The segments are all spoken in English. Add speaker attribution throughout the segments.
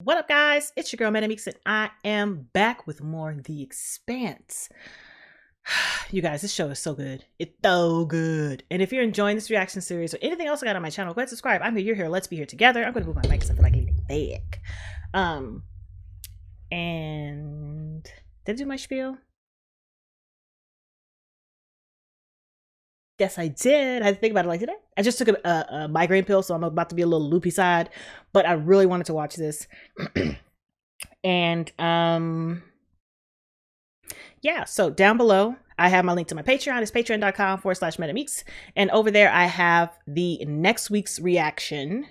Speaker 1: What up, guys? It's your girl ManicMeeks, and I am back with more The Expanse. You guys, this show is so good. It's so good. And if you're enjoying this reaction series or anything else I got on my channel, go ahead and subscribe. I'm here, you're here. Let's be here together. I'm going to move my mic because I feel like getting back. And did I do my spiel? Yes, I did. I had to think about it like, did I? I just took a migraine pill, so I'm about to be a little loopy side, but I really wanted to watch this. And yeah, so down below I have my link to my Patreon. It's patreon.com/ManicMeeks, and over there I have the next week's reaction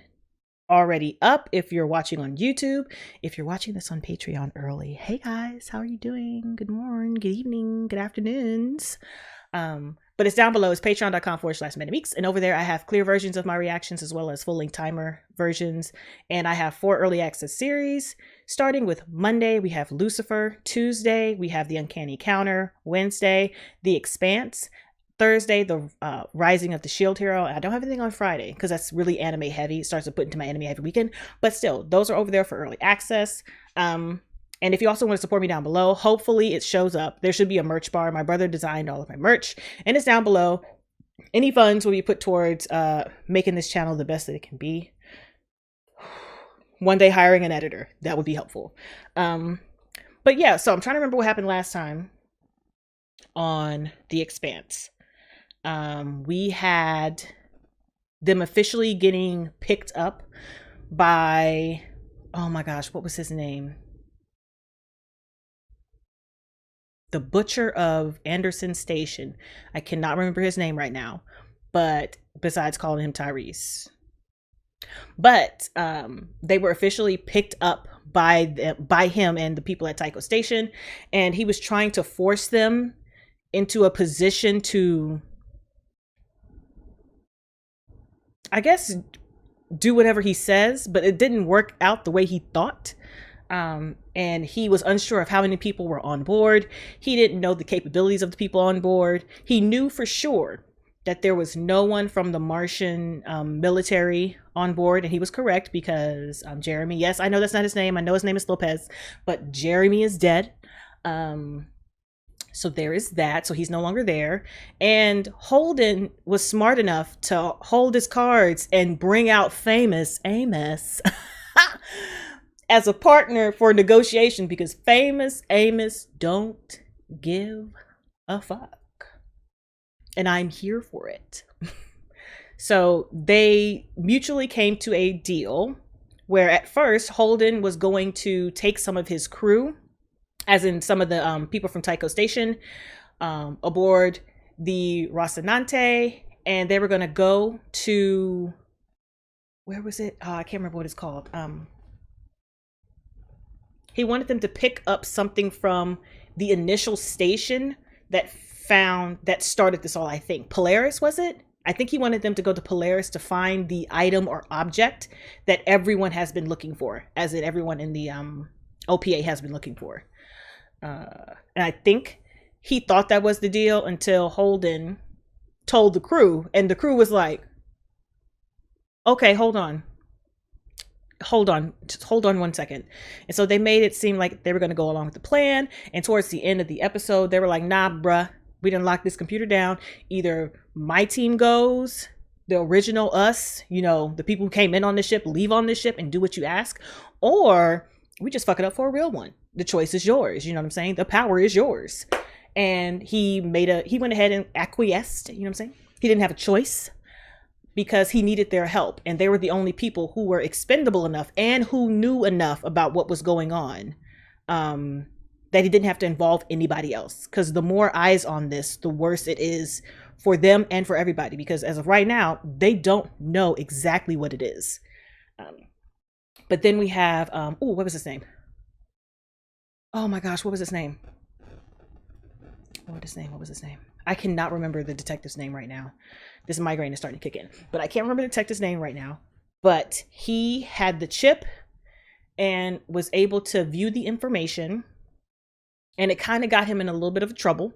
Speaker 1: already up if you're watching on YouTube. If you're watching this on Patreon early, hey guys, how are you doing? Good morning, good evening, good afternoons. But it's down below. It's patreon.com/ManicMeeks. And over there, I have clear versions of my reactions as well as full length timer versions. And I have 4 early access series. Starting with Monday, we have Lucifer. Tuesday, we have The Uncanny Counter. Wednesday, The Expanse. Thursday, the Rising of the Shield Hero. I don't have anything on Friday because that's really anime heavy. It starts to put into my anime heavy weekend. But still, those are over there for early access. And if you also want to support me down below, hopefully it shows up. There should be a merch bar. My brother designed all of my merch and it's down below. Any funds will be put towards making this channel the best that it can be. One day hiring an editor, that would be helpful. But yeah, so I'm trying to remember what happened last time on The Expanse. We had them officially getting picked up by, oh my gosh, what was his name? The butcher of Anderson Station. I cannot remember his name right now, but besides calling him Tyrese. But they were officially picked up by him and the people at Tycho Station, and he was trying to force them into a position to, I guess, do whatever he says, but it didn't work out the way he thought. And he was unsure of how many people were on board. He didn't know the capabilities of the people on board. He knew for sure that there was no one from the Martian military on board, and he was correct because Jeremy, yes, I know that's not his name. I know his name is Lopez, but Jeremy is dead. So there is that. So he's no longer there. And Holden was smart enough to hold his cards and bring out famous Amos as a partner for negotiation, because famous Amos don't give a fuck. And I'm here for it. So they mutually came to a deal where at first Holden was going to take some of his crew, as in some of the people from Tycho Station, aboard the Rocinante, and they were going to go to, where was it? I can't remember what it's called. He wanted them to pick up something from the initial station that started this all, I think. Polaris, was it? I think he wanted them to go to Polaris to find the item or object that everyone has been looking for, as in everyone in the OPA has been looking for. And I think he thought that was the deal until Holden told the crew, and the crew was like, okay, hold on, just hold on 1 second. And so they made it seem like they were going to go along with the plan. And towards the end of the episode, they were like, nah, bruh, we didn't lock this computer down. Either my team goes, the original us, you know, the people who came in on the ship, leave on this ship and do what you ask, or we just fuck it up for a real one. The choice is yours. You know what I'm saying? The power is yours. And he went ahead and acquiesced. You know what I'm saying? He didn't have a choice, because he needed their help, and they were the only people who were expendable enough and who knew enough about what was going on, that he didn't have to involve anybody else. Because the more eyes on this, the worse it is for them and for everybody, because as of right now, they don't know exactly what it is. But then we have, what was his name? Oh my gosh, what was his name? What was his name? I cannot remember the detective's name right now. This migraine is starting to kick in, but I can't remember the detective's name right now. But he had the chip and was able to view the information, and it kind of got him in a little bit of trouble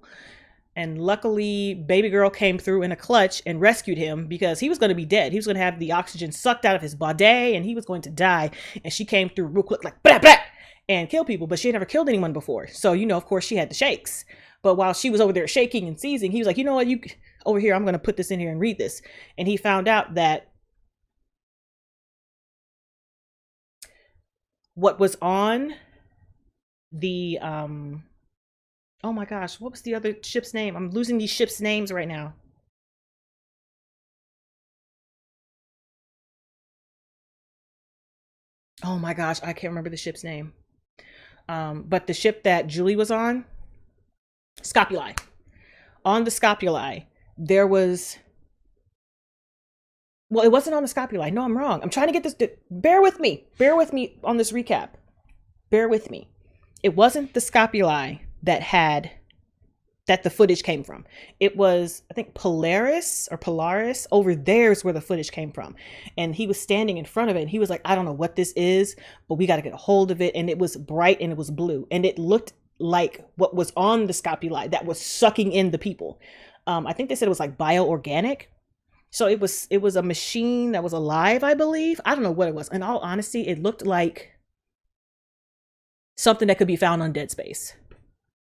Speaker 1: And luckily, baby girl came through in a clutch and rescued him because he was going to be dead. He was going to have the oxygen sucked out of his body and he was going to die. And she came through real quick, like, blah, blah, and kill people. But she had never killed anyone before. So, you know, of course, she had the shakes. But while she was over there shaking and seizing, he was like, you know what, you over here, I'm going to put this in here and read this. And he found out that what was on the, oh my gosh, what was the other ship's name? I'm losing these ships' names right now. Oh my gosh, I can't remember the ship's name. But the ship that Julie was on, Scopuli. On the Scopuli, there was, well, it wasn't on the Scopuli. No, I'm wrong. I'm trying to get this, bear with me on this recap. Bear with me. It wasn't the Scopuli that the footage came from. It was, I think, Polaris. Over there is where the footage came from. And he was standing in front of it and he was like, I don't know what this is, but we got to get a hold of it. And it was bright and it was blue. And it looked like what was on the Scopuli that was sucking in the people. I think they said it was like bioorganic. So it was a machine that was alive, I believe. I don't know what it was. In all honesty, it looked like something that could be found on Dead Space.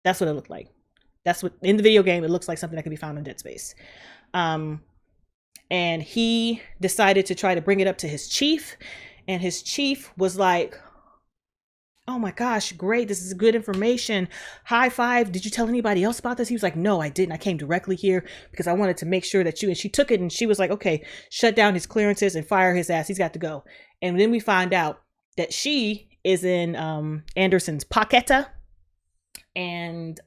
Speaker 1: That's what it looked like. That's what, in the video game, it looks like something that could be found on Dead Space. And he decided to try to bring it up to his chief. And his chief was like, oh my gosh, great. This is good information. High five. Did you tell anybody else about this? He was like, no, I didn't. I came directly here because I wanted to make sure that and she took it and she was like, okay, shut down his clearances and fire his ass. He's got to go. And then we find out that she is in Anderson's pocketa. And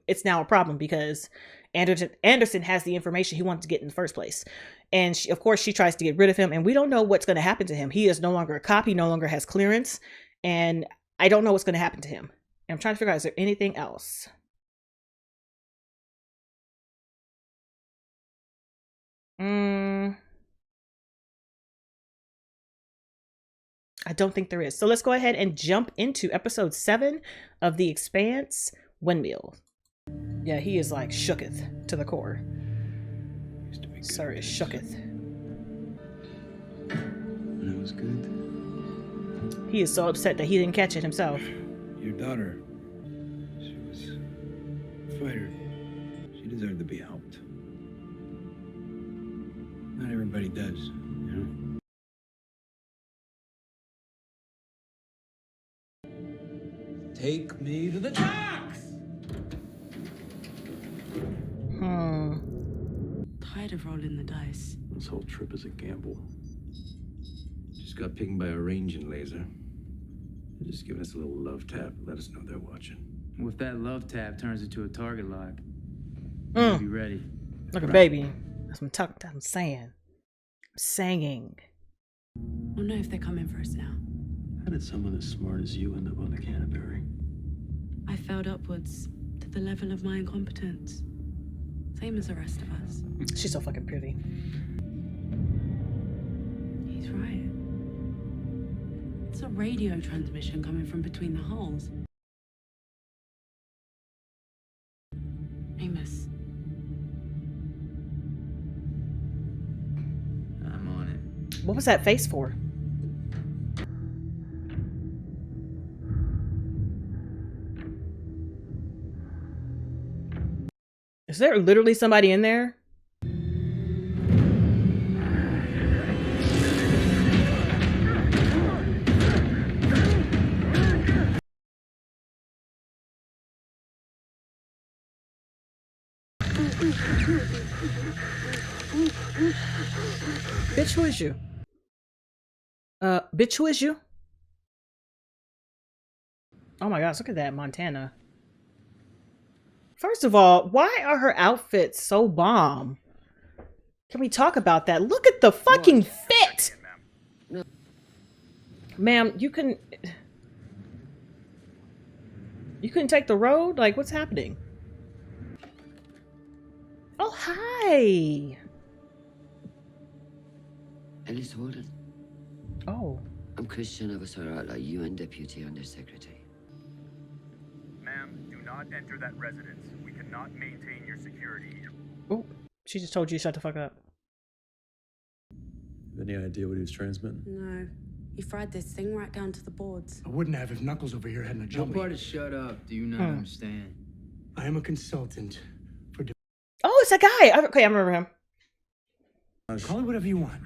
Speaker 1: it's now a problem because Anderson has the information he wanted to get in the first place. And of course, she tries to get rid of him. And we don't know what's going to happen to him. He is no longer a cop. He no longer has clearance. And I don't know what's going to happen to him. And I'm trying to figure out, is there anything else? I don't think there is. So let's go ahead and jump into episode 7 of The Expanse, Windmill. Yeah, he is like shooketh to the core. Sir is shooketh.
Speaker 2: That was good.
Speaker 1: He is so upset that he didn't catch it himself.
Speaker 2: Your daughter, she was a fighter. She deserved to be helped. Not everybody does, you know? Take me to the docks!
Speaker 3: Tired of rolling the dice.
Speaker 2: This whole trip is a gamble. Just got pinged by a ranging laser. They're just giving us a little love tap. Let us know they're watching.
Speaker 4: Well, if that love tap turns into a target lock, you'll be ready.
Speaker 1: Look at baby. That's what I'm saying. I'm singing.
Speaker 3: I'll know if they're coming for us now.
Speaker 2: How did someone as smart as you end up on the Canterbury?
Speaker 3: I failed upwards to the level of my incompetence. Same as the rest of us.
Speaker 1: She's so fucking pretty.
Speaker 3: He's right. It's a radio transmission coming from between the hulls. Amos.
Speaker 4: I'm on it.
Speaker 1: What was that face for? Is there literally somebody in there? Bitch, who is you? Bitch, who is you? Oh my gosh, look at that, Montana. First of all, why are her outfits so bomb? Can we talk about that? Look at the fucking fit! Ma'am, you couldn't take the road? Like, what's happening? Oh, hi!
Speaker 5: Ellis Holden.
Speaker 1: Oh.
Speaker 5: I'm Christian Avasara, a UN Deputy Undersecretary.
Speaker 6: Ma'am, do not enter that residence. We cannot cannot maintain your security.
Speaker 1: Oh, she just told you to shut the fuck up.
Speaker 7: Any idea what he was transmitting?
Speaker 3: No. He fried this thing right down to the boards.
Speaker 8: I wouldn't have if Knuckles over here hadn't
Speaker 4: No
Speaker 8: jumped
Speaker 4: part
Speaker 8: me.
Speaker 4: of shut up. Do you not understand?
Speaker 8: I am a consultant for...
Speaker 1: Oh, it's that guy. Okay, I remember him.
Speaker 8: Call it whatever you want.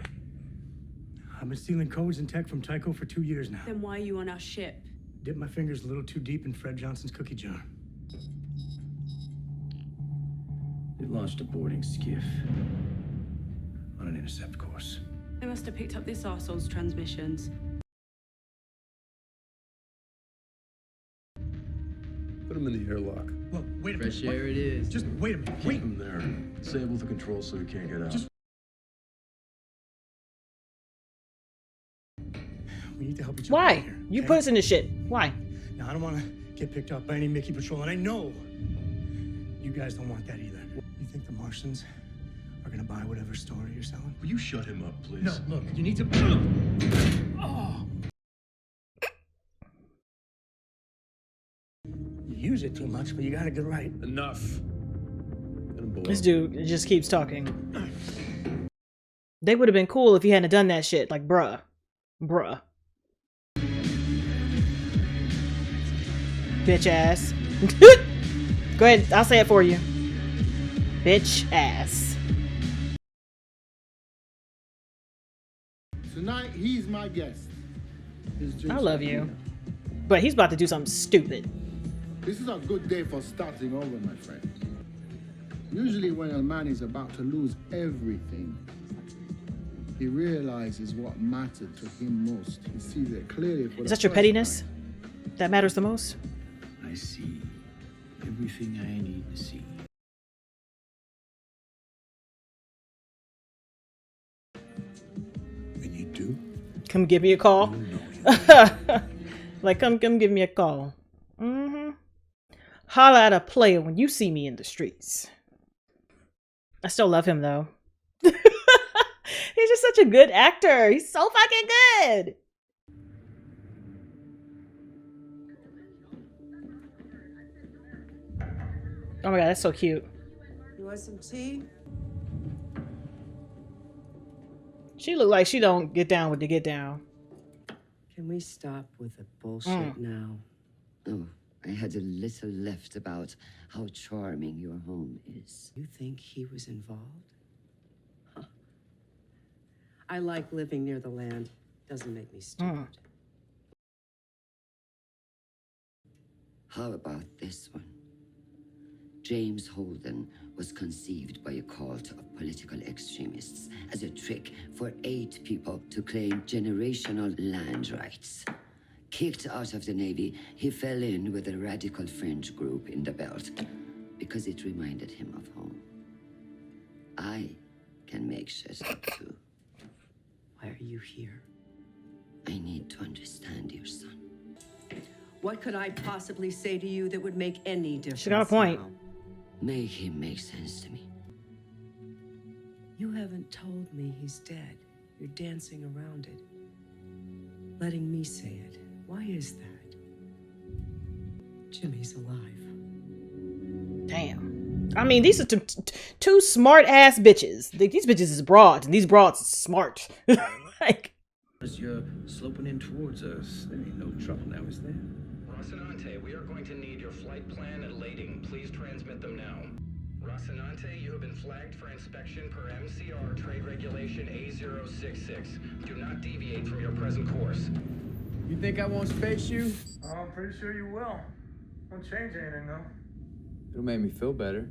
Speaker 8: I've been stealing codes and tech from Tycho for 2 years now.
Speaker 3: Then why are you on our ship?
Speaker 8: Dipped my fingers a little too deep in Fred Johnson's cookie jar.
Speaker 2: They launched a boarding skiff on an intercept course.
Speaker 3: They must have picked up this arsehole's transmissions.
Speaker 7: Put him in the airlock.
Speaker 8: Look, wait a minute.
Speaker 4: Fresh air it is.
Speaker 8: Just wait a minute.
Speaker 7: Keep
Speaker 8: Wait.
Speaker 7: him there. Disable the control so he can't get out.
Speaker 8: Just- We need to help each other
Speaker 1: Why?
Speaker 8: out here.
Speaker 1: You
Speaker 8: okay?
Speaker 1: put us in this shit. Why?
Speaker 8: Now, I don't want to get picked up by any Mickey patrol, and I know you guys don't want that either. You think the Martians are going to buy whatever story you're selling?
Speaker 7: Will you shut him up, please?
Speaker 8: No, look, you need to... Oh! You use it too much, but you got to get right.
Speaker 7: Enough. Get him below.
Speaker 1: This dude just keeps talking. They would have been cool if he hadn't done that shit. Like, bruh. Bruh. Bitch ass. Go ahead, I'll say it for you. Bitch ass.
Speaker 9: Tonight, he's my guest.
Speaker 1: I love you. But he's about to do something stupid.
Speaker 9: This is a good day for starting over, my friend. Usually when a man is about to lose everything, he realizes what mattered to him most. He sees it clearly for
Speaker 1: Is that your pettiness that matters the most?
Speaker 2: I see everything I need to see.
Speaker 8: We need to.
Speaker 1: Come give me a call. Like, come give me a call. Holla at a player when you see me in the streets. I still love him though. He's just such a good actor. He's so fucking good. Oh my god, that's so cute.
Speaker 10: You want some tea?
Speaker 1: She look like she don't get down with the get down.
Speaker 10: Can we stop with the bullshit now?
Speaker 5: Oh, I had a little left about how charming your home is.
Speaker 10: You think he was involved? Huh. I like living near the land. Doesn't make me stupid.
Speaker 5: How about this one? James Holden was conceived by a cult of political extremists as a trick for 8 people to claim generational land rights. Kicked out of the Navy, he fell in with a radical fringe group in the belt because it reminded him of home. I can make shit up too.
Speaker 10: Why are you here?
Speaker 5: I need to understand your son.
Speaker 10: What could I possibly say to you that would make any difference?
Speaker 1: She got a point.
Speaker 10: now?
Speaker 5: Make him make sense to me.
Speaker 10: You haven't told me he's dead. You're dancing around it. Letting me say it. Why is that? Jimmy's alive.
Speaker 1: Damn. I mean, these are two smart ass bitches. These bitches is broads, and these broads is smart. Like,
Speaker 2: As you're sloping in towards us, there ain't no trouble now, is there?
Speaker 11: Rocinante, we are going to need your flight plan and lading. Please transmit them now. Rocinante, you have been flagged for inspection per MCR Trade Regulation A066. Do not deviate from your present course.
Speaker 4: You think I won't space you?
Speaker 6: Oh, I'm pretty sure you will. Won't change anything, though.
Speaker 4: It'll make me feel better.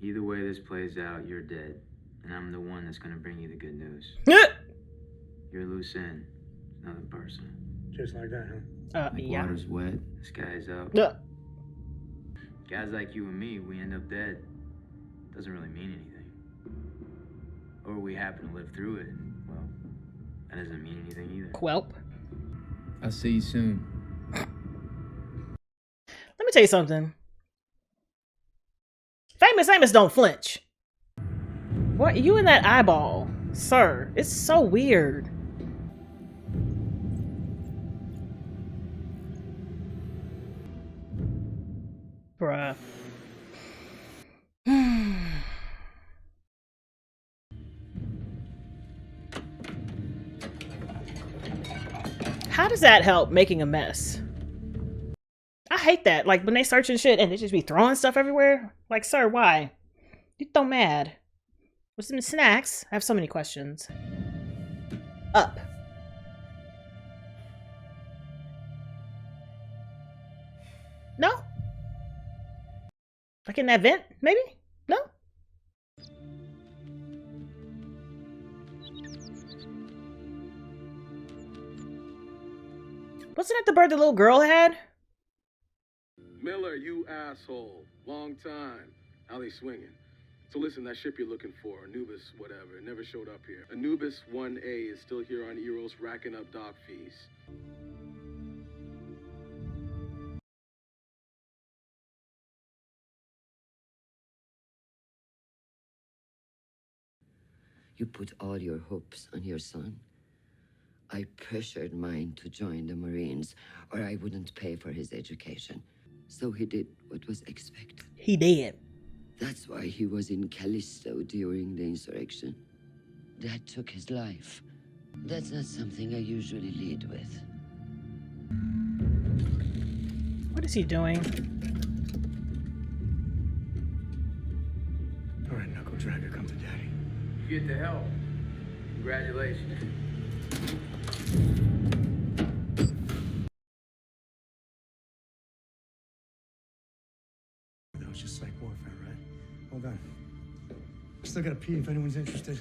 Speaker 4: Either way this plays out, you're dead. And I'm the one that's gonna bring you the good news. You're a loose end. It's nothing personal.
Speaker 8: Just like that, huh?
Speaker 4: Like
Speaker 1: yeah.
Speaker 4: water's wet, the sky's up. Guys like you and me, we end up dead. Doesn't really mean anything. Or we happen to live through it. Well, that doesn't mean anything either.
Speaker 1: Quelp.
Speaker 4: I'll see you soon.
Speaker 1: Let me tell you something. Famous Amos don't flinch. What? You in that eyeball, sir? It's so weird. Bruh. How does that help making a mess? I hate that. Like when they searching shit and they just be throwing stuff everywhere. Like, sir, why? You so mad. With some snacks? I have so many questions. Up. No? Like in that vent, maybe? No? Wasn't that the bird the little girl had?
Speaker 7: Miller, you asshole. Long time. How they swinging? So listen, that ship you're looking for, Anubis, whatever, it never showed up here. Anubis 1A is still here on Eros racking up dock fees.
Speaker 5: You put all your hopes on your son. I pressured mine to join the Marines, or I wouldn't pay for his education. So he did what was expected.
Speaker 1: He did.
Speaker 5: That's why he was in Callisto during the insurrection. That took his life. That's not something I usually lead with.
Speaker 1: What is he doing?
Speaker 8: All right, Knuckle Dragger, come to daddy.
Speaker 4: You get the help. Congratulations.
Speaker 8: That was just like warfare, right? Hold on. Still gotta pee if anyone's interested.